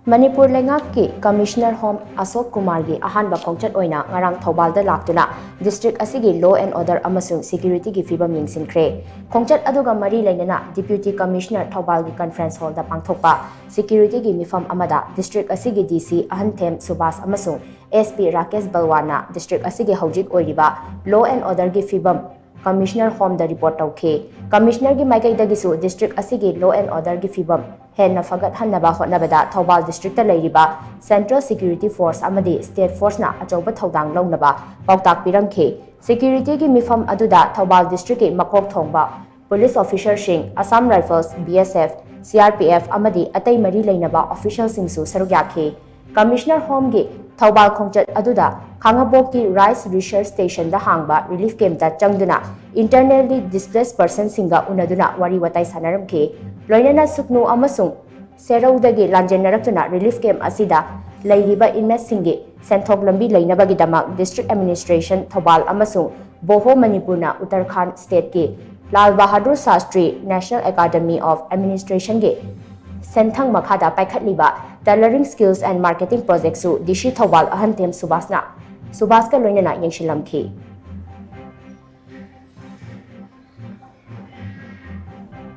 Manipur LEINGAK ki Commissioner Home ASHOK KUMAR gi AHANBA KHONGCHAT OINA NGARANG Thoubal da LAKTUNA District ASIGI Law and Order Amasung Security gi Phivam Yengshinkhre KHONGCHAT aduga mari lainana Deputy Commissioner Thoubal gi Conference Hall da pangthokpa Security gi mifam amada District ASIGI DC Ahanthem Subhas Amasung SP Rakesh Balwana District ASIGI Hojik oiriba Law and Order gi Phivam Commissioner Home da report tauke Commissioner gi maikai dagisu District ASIGI Law and Order gi Phivam henna fagat hannaba hotnabada Thoubal district ta leiriba Central Security Force amadi State Force na achauba thodang launaba pautak piramkhe security gi mifam aduda Thoubal district ki makok thongba police officer sing Assam Rifles BSF CRPF amadi atai mari leinaba official singsu sarugyakhe Commissioner Home gi Thoubal khongchat aduda Khangabok ki Rice Research Station da hangba relief camp da changduna internally displaced person singa unaduna wari watai sanaramkhe loinana suknu amasung seraudagi lanjenaratuna relief camp asida leiriba inmates singi senthok lambi leinabagi damak district administration Thoubal amasung Boho Manipurna Uttarakhand state ki Lal Bahadur Shastri National Academy of Administration ge senthang makhada paikhatliba tailoring skills and marketing project su dishi Thoubal Ahanthem Subhaska loinana yengshilamkhi